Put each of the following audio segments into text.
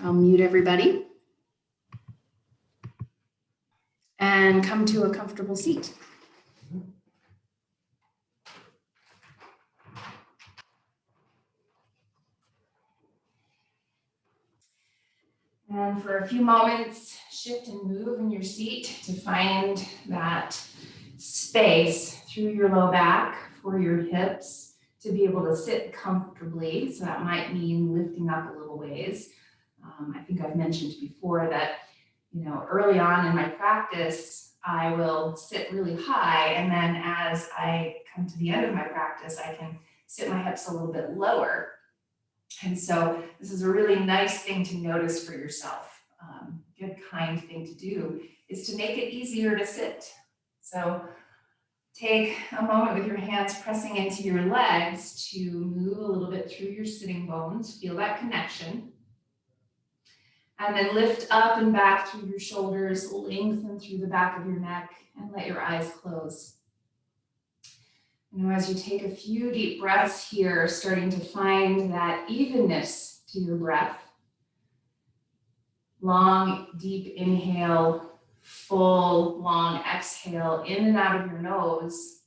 I'll mute everybody and come to a comfortable seat. And for a few moments, shift and move in your seat to find that space through your low back for your hips to be able to sit comfortably. So that might mean lifting up a little ways. I think I've mentioned before that, early on in my practice, I will sit really high. And then as I come to the end of my practice, I can sit my hips a little bit lower. And so this is a really nice thing to notice for yourself. Good, kind thing to do is to make it easier to sit. So take a moment with your hands pressing into your legs to move a little bit through your sitting bones. Feel that connection. And then lift up and back through your shoulders, lengthen through the back of your neck, and let your eyes close. And as you take a few deep breaths here, starting to find that evenness to your breath. Long, deep inhale, full, long exhale in and out of your nose.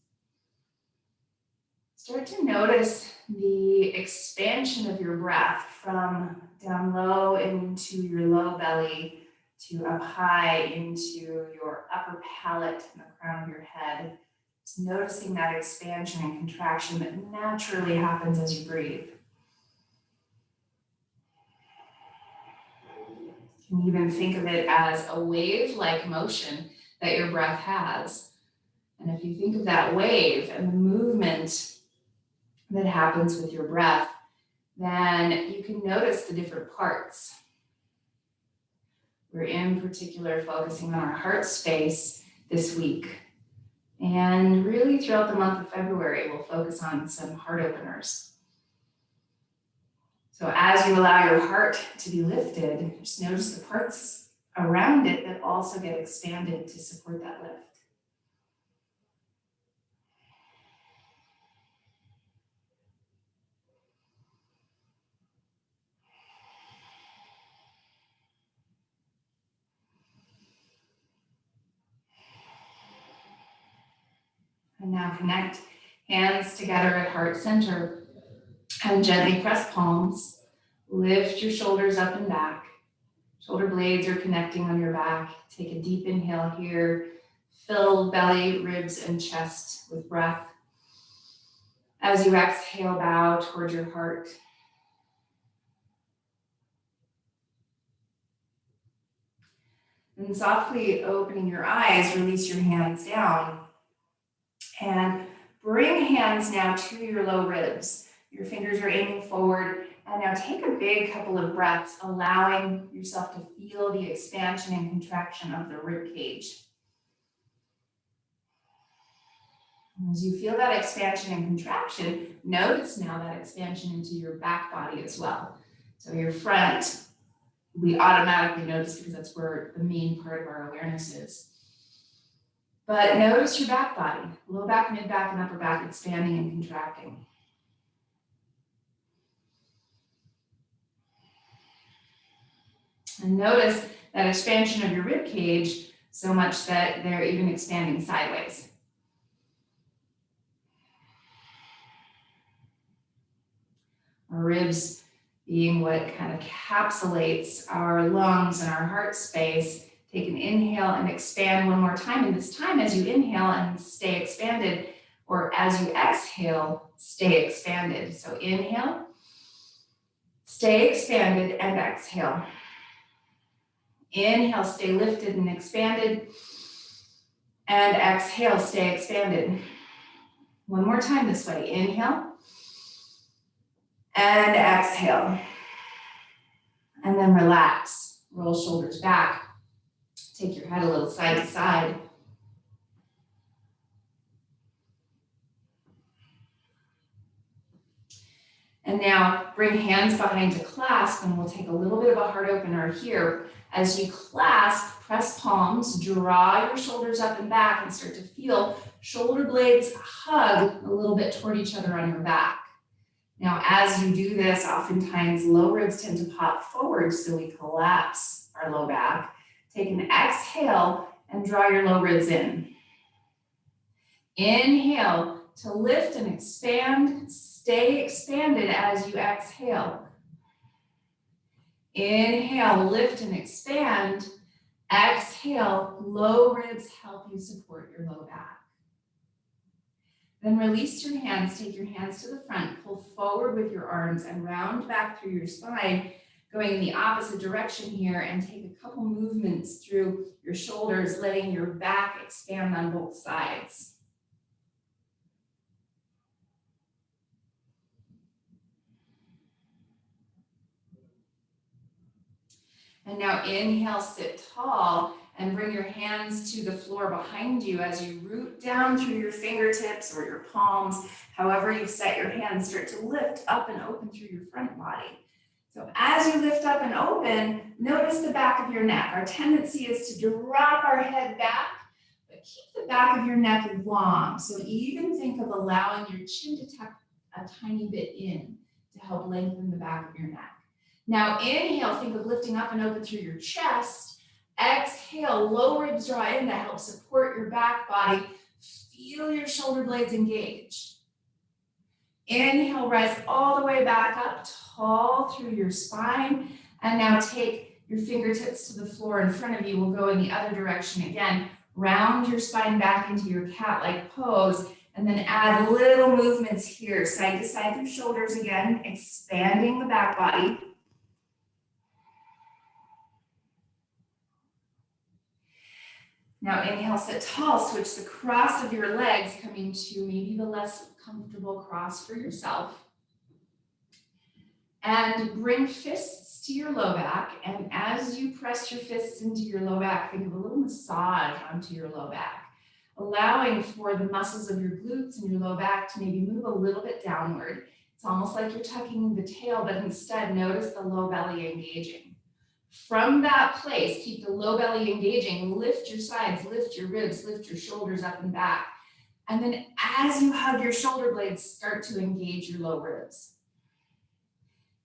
Start to notice the expansion of your breath from down low into your low belly to up high into your upper palate and the crown of your head. Just noticing that expansion and contraction that naturally happens as you breathe. You can even think of it as a wave-like motion that your breath has. And if you think of that wave and the movement that happens with your breath, then you can notice the different parts. We're in particular focusing on our heart space this week. And really throughout the month of February, we'll focus on some heart openers. So as you allow your heart to be lifted, just notice the parts around it that also get expanded to support that lift. And now connect hands together at heart center and gently press palms. Lift your shoulders up and back. Shoulder blades are connecting on your back. Take a deep inhale here. Fill belly, ribs, and chest with breath. As you exhale, bow towards your heart. And softly opening your eyes, release your hands down. And bring hands now to your low ribs. Your fingers are aiming forward. And now take a big couple of breaths, allowing yourself to feel the expansion and contraction of the rib cage. As you feel that expansion and contraction, notice now that expansion into your back body as well. So your front, we automatically notice because that's where the main part of our awareness is. But notice your back body, low back, mid back, and upper back expanding and contracting. And notice that expansion of your rib cage so much that they're even expanding sideways. Our ribs being what kind of encapsulates our lungs and our heart space. Take an inhale and expand one more time. And this time, as you inhale and stay expanded, or as you exhale, stay expanded. So inhale, stay expanded, and exhale. Inhale, stay lifted and expanded. And exhale, stay expanded. One more time this way. Inhale. And exhale. And then relax. Roll shoulders back. Take your head a little side to side. And now bring hands behind to clasp, and we'll take a little bit of a heart opener here. As you clasp, press palms, draw your shoulders up and back, and start to feel shoulder blades hug a little bit toward each other on your back. Now, as you do this, oftentimes low ribs tend to pop forward, so we collapse our low back. Take an exhale and draw your low ribs in. Inhale to lift and expand. Stay expanded as you exhale. Inhale, lift and expand. Exhale, low ribs help you support your low back. Then release your hands, take your hands to the front, pull forward with your arms and round back through your spine, going in the opposite direction here, and take a couple movements through your shoulders, letting your back expand on both sides. And now inhale, sit tall, and bring your hands to the floor behind you as you root down through your fingertips or your palms. However you set your hands, start to lift up and open through your front body. So as you lift up and open, notice the back of your neck. Our tendency is to drop our head back, but keep the back of your neck long. So even think of allowing your chin to tuck a tiny bit in to help lengthen the back of your neck. Now inhale, think of lifting up and open through your chest. Exhale, low ribs draw in to help support your back body. Feel your shoulder blades engage. Inhale, rise all the way back up, tall through your spine. And now take your fingertips to the floor in front of you. We'll go in the other direction again. Round your spine back into your cat-like pose. And then add little movements here, side to side through shoulders again, expanding the back body. Now inhale, sit tall, switch the cross of your legs, coming to maybe the less comfortable cross for yourself. And bring fists to your low back. And as you press your fists into your low back, think of a little massage onto your low back, allowing for the muscles of your glutes and your low back to maybe move a little bit downward. It's almost like you're tucking the tail, but instead notice the low belly engaging. From that place, keep the low belly engaging, lift your sides, lift your ribs, lift your shoulders up and back. And then as you hug your shoulder blades, start to engage your low ribs.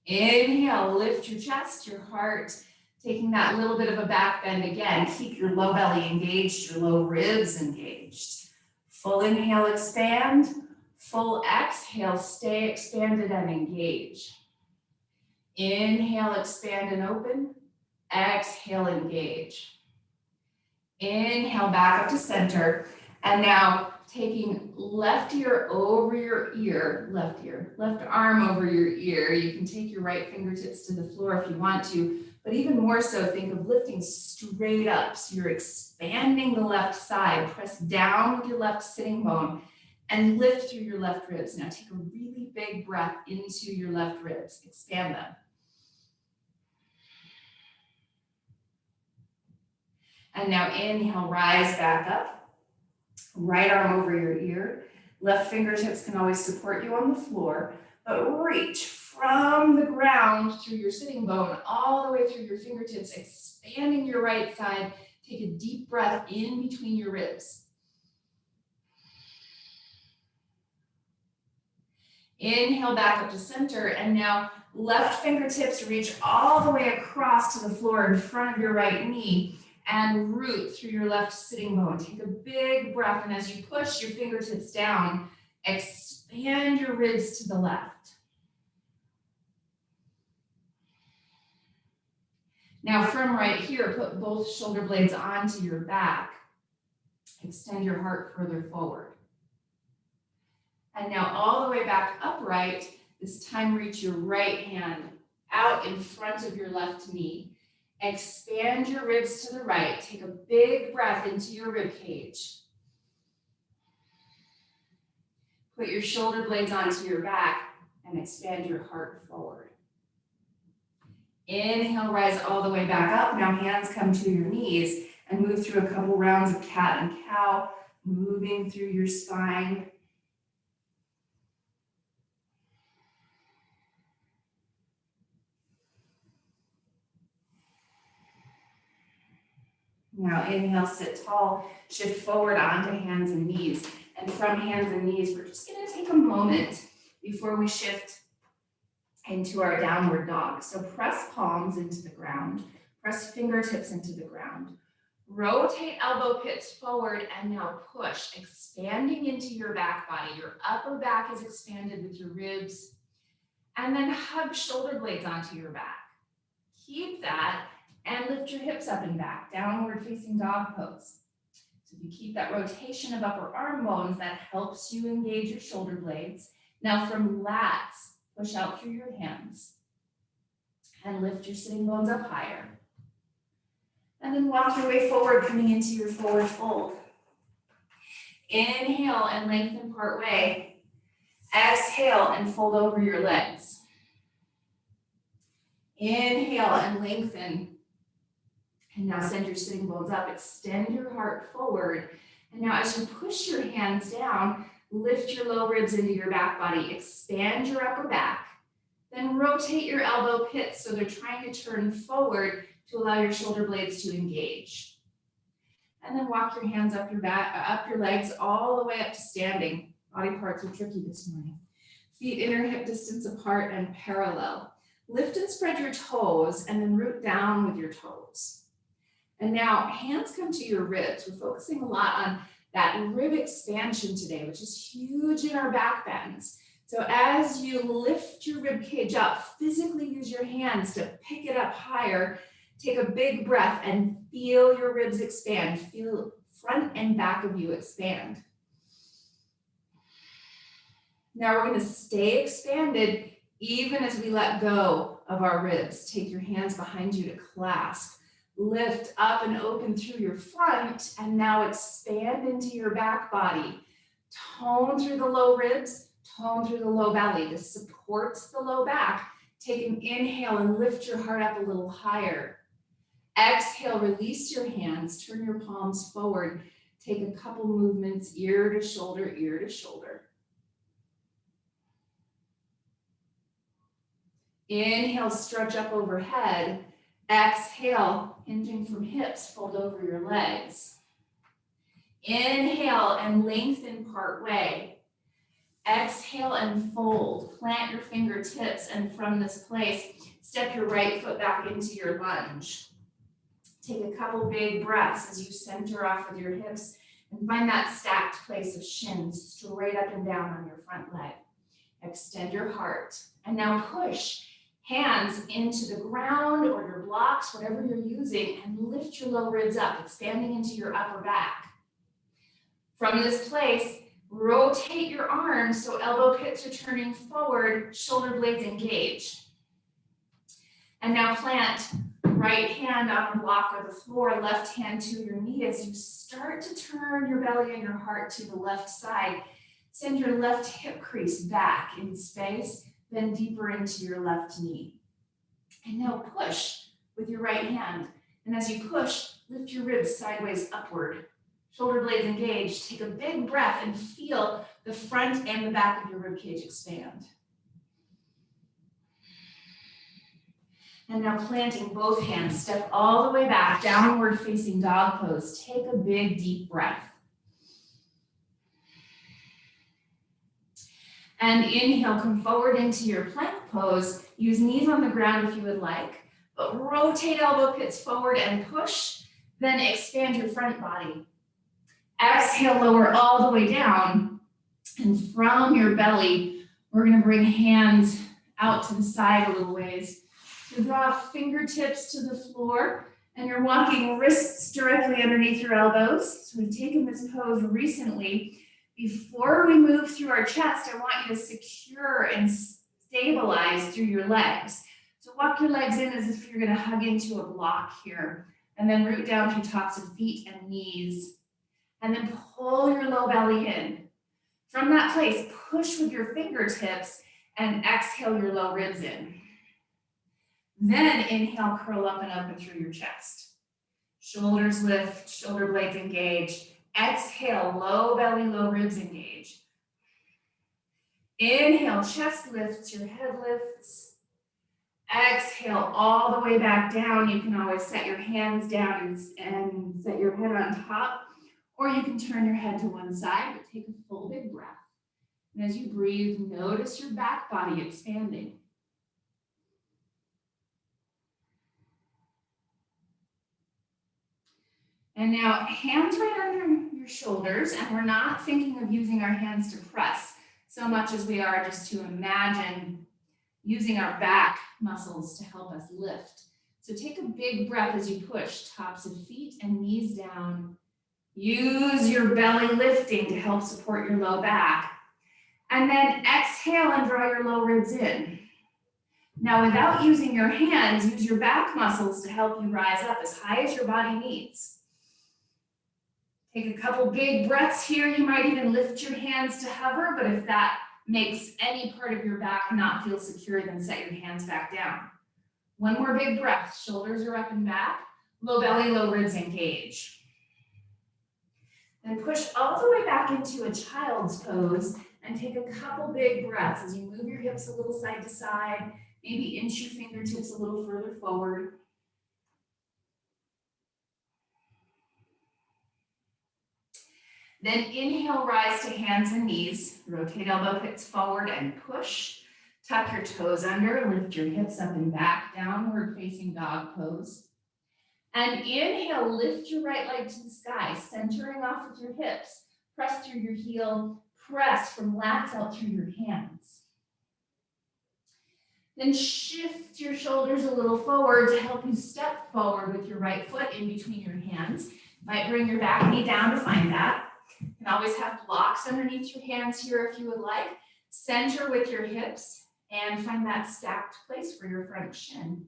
Inhale, lift your chest, your heart, taking that little bit of a back bend again. Keep your low belly engaged, your low ribs engaged. Full inhale, expand. Full exhale, stay expanded and engage. Inhale, expand and open. Exhale, engage. Inhale, back up to center. And now taking left ear over your ear, left arm over your ear. You can take your right fingertips to the floor if you want to, but even more so, think of lifting straight up. So you're expanding the left side, press down with your left sitting bone and lift through your left ribs. Now take a really big breath into your left ribs, expand them. And now inhale, rise back up. Right arm over your ear. Left fingertips can always support you on the floor, but reach from the ground through your sitting bone all the way through your fingertips, expanding your right side. Take a deep breath in between your ribs. Inhale back up to center, and now left fingertips reach all the way across to the floor in front of your right knee. And root through your left sitting bone. Take a big breath, and as you push your fingertips down, expand your ribs to the left. Now from right here, put both shoulder blades onto your back. Extend your heart further forward. And now all the way back upright. This time reach your right hand out in front of your left knee. Expand your ribs to the right. Take a big breath into your rib cage. Put your shoulder blades onto your back and expand your heart forward. Inhale, rise all the way back up. Now hands come to your knees and move through a couple rounds of cat and cow, moving through your spine. Now inhale, sit tall, shift forward onto hands and knees. And from hands and knees, we're just gonna take a moment before we shift into our downward dog. So press palms into the ground, press fingertips into the ground. Rotate elbow pits forward and now push, expanding into your back body. Your upper back is expanded with your ribs. And then hug shoulder blades onto your back. Keep that and lift your hips up and back, downward facing dog pose. So if you keep that rotation of upper arm bones, that helps you engage your shoulder blades. Now from lats, push out through your hands and lift your sitting bones up higher. And then walk your way forward, coming into your forward fold. Inhale and lengthen part way. Exhale and fold over your legs. Inhale and lengthen. And now send your sitting bones up. Extend your heart forward. And now as you push your hands down, lift your low ribs into your back body. Expand your upper back. Then rotate your elbow pits so they're trying to turn forward to allow your shoulder blades to engage. And then walk your hands up your back, up your legs all the way up to standing. Body parts are tricky this morning. Feet inner hip distance apart and parallel. Lift and spread your toes and then root down with your toes. And now hands come to your ribs. We're focusing a lot on that rib expansion today, which is huge in our back bends. So as you lift your rib cage up, physically use your hands to pick it up higher. Take a big breath and feel your ribs expand. Feel front and back of you expand. Now we're going to stay expanded even as we let go of our ribs. Take your hands behind you to clasp. Lift up and open through your front and now expand into your back body. Tone through the low ribs, tone through the low belly. This supports the low back. Take an inhale and lift your heart up a little higher. Exhale, release your hands, turn your palms forward. Take a couple movements, ear to shoulder, ear to shoulder. Inhale, stretch up overhead. Exhale, hinging from hips, fold over your legs. Inhale and lengthen part way. Exhale and fold. Plant your fingertips and from this place, step your right foot back into your lunge. Take a couple big breaths as you center off with your hips and find that stacked place of shins straight up and down on your front leg. Extend your heart and now push hands into the ground or your blocks, whatever you're using, and lift your low ribs up, expanding into your upper back. From this place, rotate your arms so elbow pits are turning forward, shoulder blades engage. And now plant right hand on a block or the floor, left hand to your knee as you start to turn your belly and your heart to the left side. Send your left hip crease back in space, then deeper into your left knee. And now push with your right hand. And as you push, lift your ribs sideways upward. Shoulder blades engage. Take a big breath and feel the front and the back of your rib cage expand. And now planting both hands, step all the way back, downward facing dog pose. Take a big deep breath. And inhale, come forward into your plank pose. Use knees on the ground if you would like, but rotate elbow pits forward and push, then expand your front body. Exhale, lower all the way down. And from your belly, we're gonna bring hands out to the side a little ways. So draw fingertips to the floor and you're walking wrists directly underneath your elbows. So we've taken this pose recently. Before we move through our chest, I want you to secure and stabilize through your legs. So walk your legs in as if you're gonna hug into a block here, and then root down through tops of feet and knees, and then pull your low belly in. From that place, push with your fingertips and exhale your low ribs in. Then inhale, curl up and open through your chest. Shoulders lift, shoulder blades engage. Exhale, low belly, low ribs engage. Inhale, chest lifts, your head lifts. Exhale, all the way back down. You can always set your hands down and set your head on top, or you can turn your head to one side, but take a full big breath. And as you breathe, notice your back body expanding. And now hands right under your shoulders, and we're not thinking of using our hands to press so much as we are just to imagine using our back muscles to help us lift. So take a big breath as you push tops of feet and knees down. Use your belly lifting to help support your low back. And then exhale and draw your low ribs in. Now, without using your hands, use your back muscles to help you rise up as high as your body needs. Take a couple big breaths here. You might even lift your hands to hover, but if that makes any part of your back not feel secure, then set your hands back down. One more big breath. Shoulders are up and back. Low belly, low ribs engage. Then push all the way back into a child's pose and take a couple big breaths as you move your hips a little side to side, maybe inch your fingertips a little further forward. Then inhale, rise to hands and knees. Rotate elbow pits forward and push. Tuck your toes under, lift your hips up and back, downward facing dog pose. And inhale, lift your right leg to the sky, centering off with your hips. Press through your heel, press from lats out through your hands. Then shift your shoulders a little forward to help you step forward with your right foot in between your hands. Might bring your back knee down to find that. You can always have blocks underneath your hands here if you would like. Center with your hips and find that stacked place for your front shin.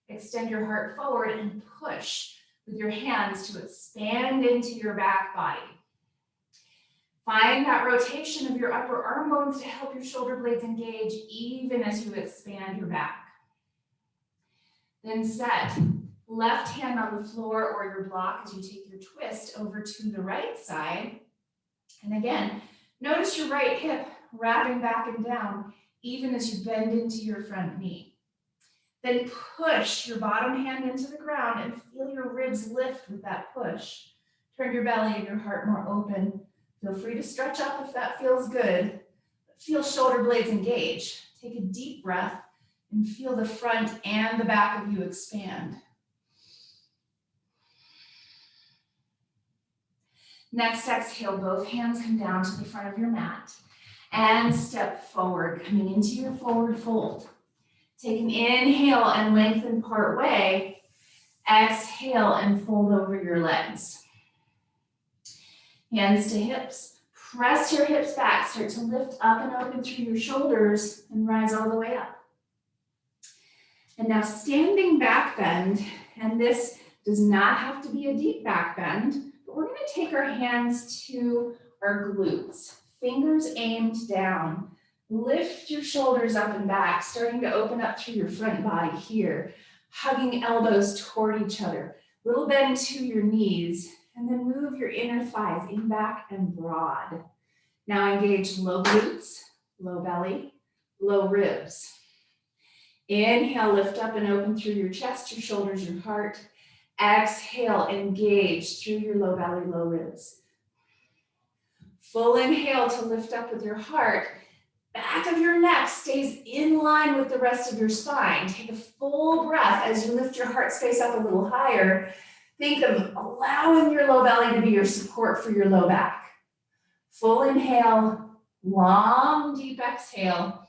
Extend your heart forward and push with your hands to expand into your back body. Find that rotation of your upper arm bones to help your shoulder blades engage even as you expand your back. Then set left hand on the floor or your block as you take your twist over to the right side. And again, notice your right hip wrapping back and down even as you bend into your front knee. Then push your bottom hand into the ground and feel your ribs lift with that push. Turn your belly and your heart more open. Feel free to stretch up if that feels good. Feel shoulder blades engage. Take a deep breath and feel the front and the back of you expand. Next, exhale, both hands come down to the front of your mat and step forward, coming into your forward fold. Take an inhale and lengthen part way. Exhale and fold over your legs. Hands to hips. Press your hips back. Start to lift up and open through your shoulders and rise all the way up. And now standing back bend, and this does not have to be a deep back bend, but we're going to take our hands to our glutes. Fingers aimed down. Lift your shoulders up and back, starting to open up through your front body here. Hugging elbows toward each other. Little bend to your knees, and then move your inner thighs in back and broad. Now engage low glutes, low belly, low ribs. Inhale, lift up and open through your chest, your shoulders, your heart. Exhale, engage through your low belly, low ribs. Full inhale to lift up with your heart. Back of your neck stays in line with the rest of your spine. Take a full breath as you lift your heart space up a little higher. Think of allowing your low belly to be your support for your low back. Full inhale, long, deep exhale.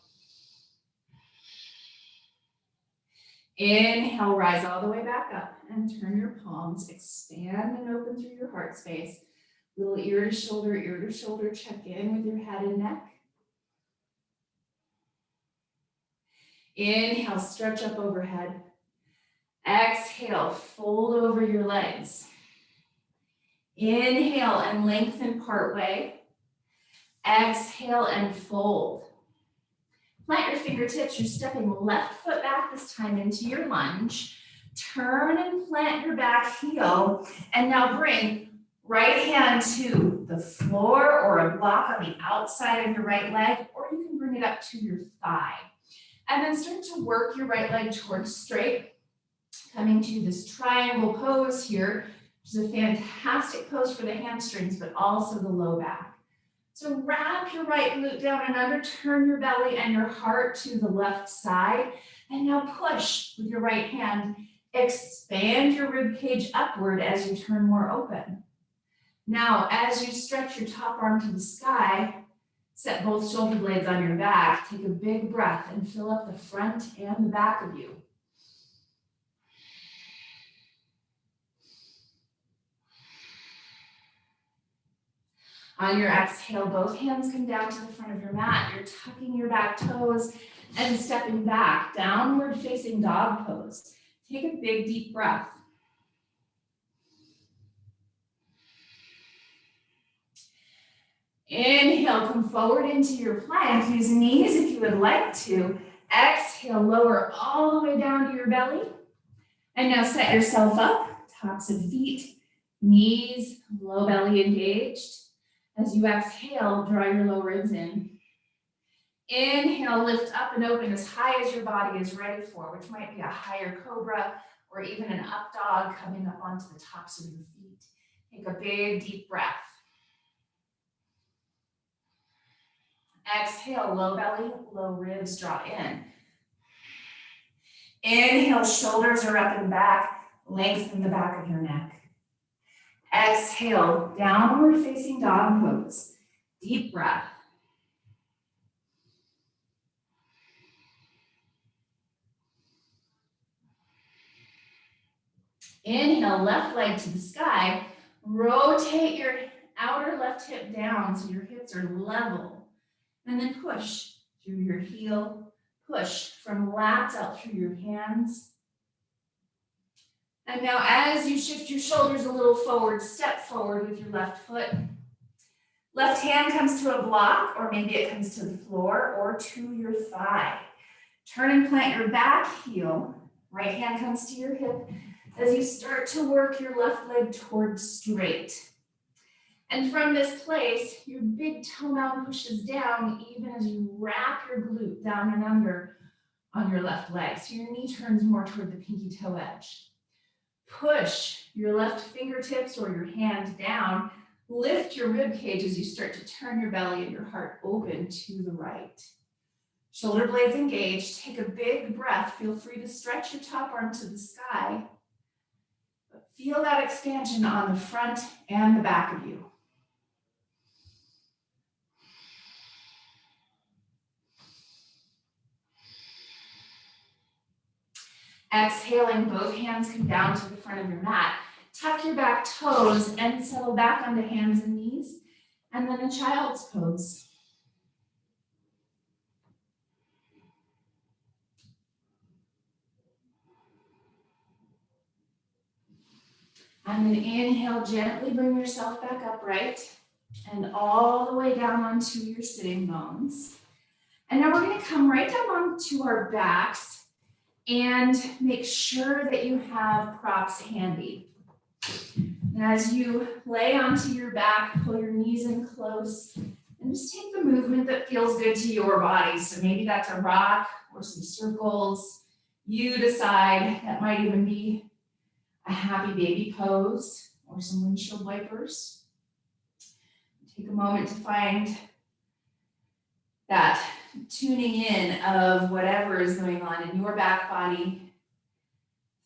Inhale, rise all the way back up and turn your palms, expand and open through your heart space. Little ear to shoulder, check in with your head and neck. Inhale, stretch up overhead. Exhale, fold over your legs. Inhale and lengthen part way. Exhale and fold. Plant your fingertips. You're stepping left foot back this time into your lunge. Turn and plant your back heel. And now bring right hand to the floor or a block on the outside of your right leg, or you can bring it up to your thigh. And then start to work your right leg towards straight, coming to this triangle pose here, which is a fantastic pose for the hamstrings, but also the low back. So wrap your right glute down and under, turn your belly and your heart to the left side, and now push with your right hand Expand your rib cage upward as you turn more open. Now, as you stretch your top arm to the sky, set both shoulder blades on your back, take a big breath and fill up the front and the back of you. On your exhale, both hands come down to the front of your mat. You're tucking your back toes and stepping back, downward facing dog pose. Take a big, deep breath. Inhale, come forward into your plank. Use knees if you would like to. Exhale, lower all the way down to your belly. And now set yourself up, tops of feet, knees, low belly engaged. As you exhale, draw your low ribs in. Inhale, lift up and open as high as your body is ready for, which might be a higher cobra or even an up dog coming up onto the tops of your feet. Take a big, deep breath. Exhale, low belly, low ribs, draw in. Inhale, shoulders are up and back, lengthen the back of your neck. Exhale, downward facing dog pose. Deep breath. Inhale, left leg to the sky. Rotate your outer left hip down so your hips are level. And then push through your heel. Push from lats out through your hands. And now as you shift your shoulders a little forward, step forward with your left foot. Left hand comes to a block, or maybe it comes to the floor or to your thigh. Turn and plant your back heel. Right hand comes to your hip as you start to work your left leg towards straight. And from this place, your big toe mound pushes down even as you wrap your glute down and under on your left leg. So your knee turns more toward the pinky toe edge. Push your left fingertips or your hand down. Lift your rib cage as you start to turn your belly and your heart open to the right. Shoulder blades engaged. Take a big breath. Feel free to stretch your top arm to the sky. But feel that expansion on the front and the back of you. Exhaling, both hands come down to the front of your mat. Tuck your back toes and settle back onto hands and knees. And then a child's pose. And then inhale, gently bring yourself back upright and all the way down onto your sitting bones. And now we're going to come right down onto our backs and make sure that you have props handy. And as you lay onto your back, pull your knees in close and just take the movement that feels good to your body. So maybe that's a rock or some circles. You decide. That might even be a happy baby pose or some windshield wipers. Take a moment to find that tuning in of whatever is going on in your back body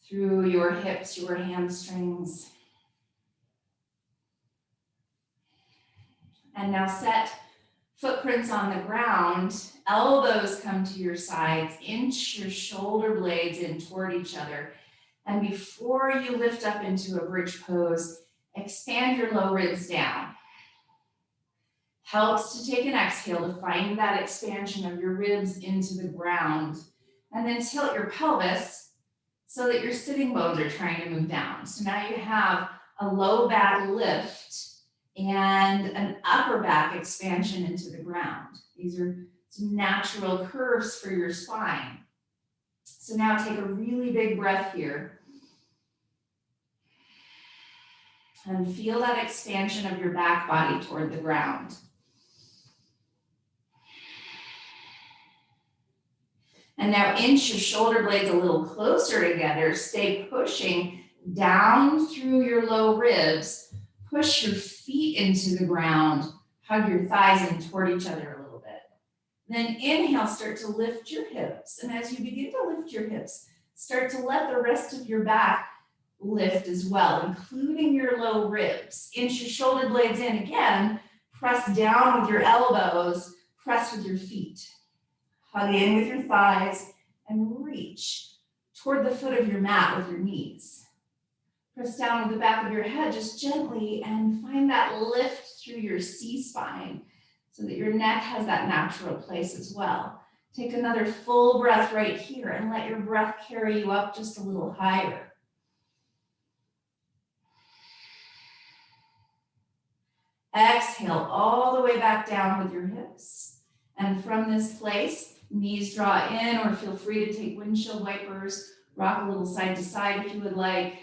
through your hips, your hamstrings. And now set footprints on the ground, elbows come to your sides, inch your shoulder blades in toward each other. And before you lift up into a bridge pose, expand your low ribs down. Helps to take an exhale to find that expansion of your ribs into the ground. And then tilt your pelvis so that your sitting bones are trying to move down. So now you have a low back lift and an upper back expansion into the ground. These are some natural curves for your spine. So now take a really big breath here. And feel that expansion of your back body toward the ground. And now inch your shoulder blades a little closer together. Stay pushing down through your low ribs. Push your feet into the ground. Hug your thighs in toward each other a little bit. Then inhale, start to lift your hips. And as you begin to lift your hips, start to let the rest of your back lift as well, including your low ribs. Inch your shoulder blades in again, press down with your elbows, press with your feet. Hug in with your thighs and reach toward the foot of your mat with your knees. Press down with the back of your head just gently and find that lift through your C-spine so that your neck has that natural place as well. Take another full breath right here and let your breath carry you up just a little higher. Exhale all the way back down with your hips. And from this place, knees draw in, or feel free to take windshield wipers, rock a little side to side if you would like.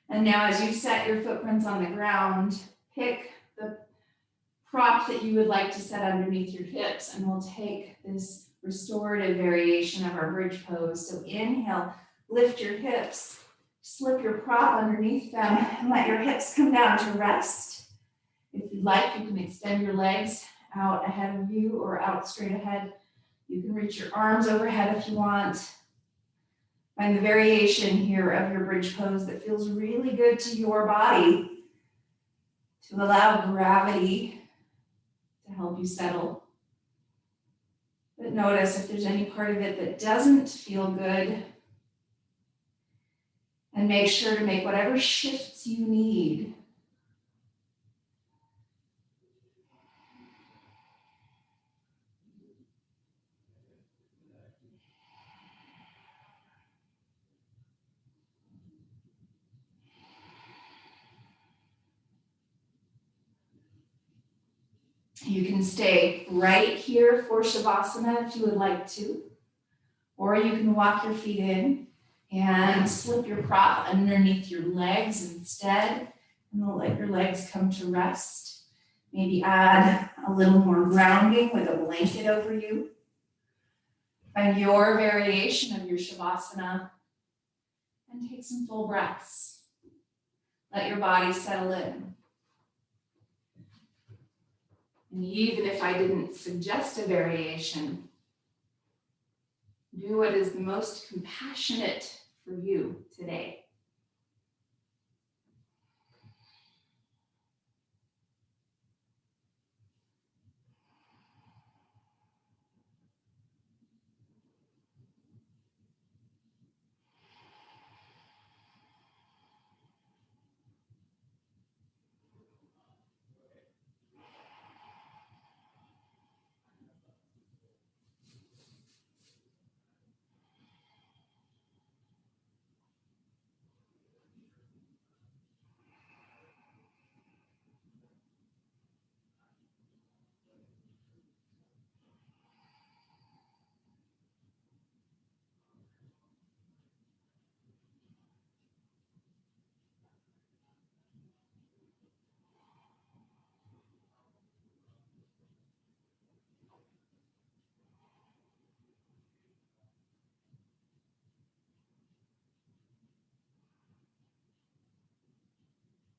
And now as you set your footprints on the ground, pick the prop that you would like to set underneath your hips, and we'll take this restorative variation of our bridge pose. So inhale, lift your hips, slip your prop underneath them, and let your hips come down to rest. If you'd like, you can extend your legs out ahead of you or out straight ahead. You can reach your arms overhead if you want. Find the variation here of your bridge pose that feels really good to your body to allow gravity to help you settle. But notice if there's any part of it that doesn't feel good, and make sure to make whatever shifts you need. You can stay right here for Shavasana if you would like to, or you can walk your feet in and slip your prop underneath your legs instead, and then let your legs come to rest. Maybe add a little more grounding with a blanket over you. Find your variation of your Shavasana and take some full breaths. Let your body settle in. And even if I didn't suggest a variation, do what is the most compassionate for you today.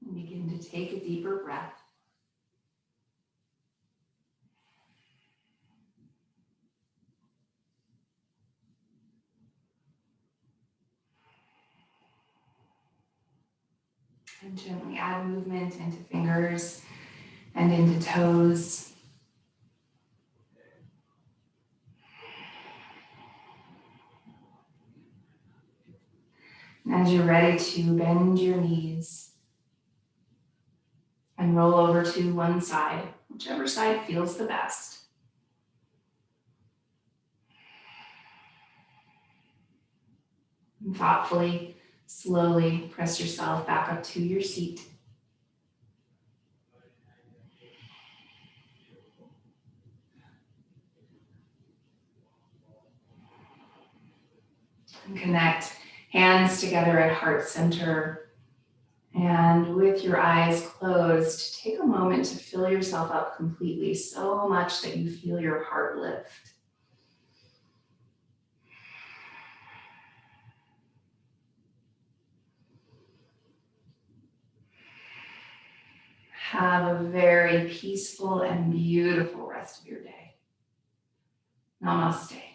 And begin to take a deeper breath. And gently add movement into fingers and into toes. And as you're ready to bend your knees and roll over to one side, whichever side feels the best. And thoughtfully, slowly press yourself back up to your seat. And connect hands together at heart center. And with your eyes closed, take a moment to fill yourself up completely, so much that you feel your heart lift. Have a very peaceful and beautiful rest of your day. Namaste.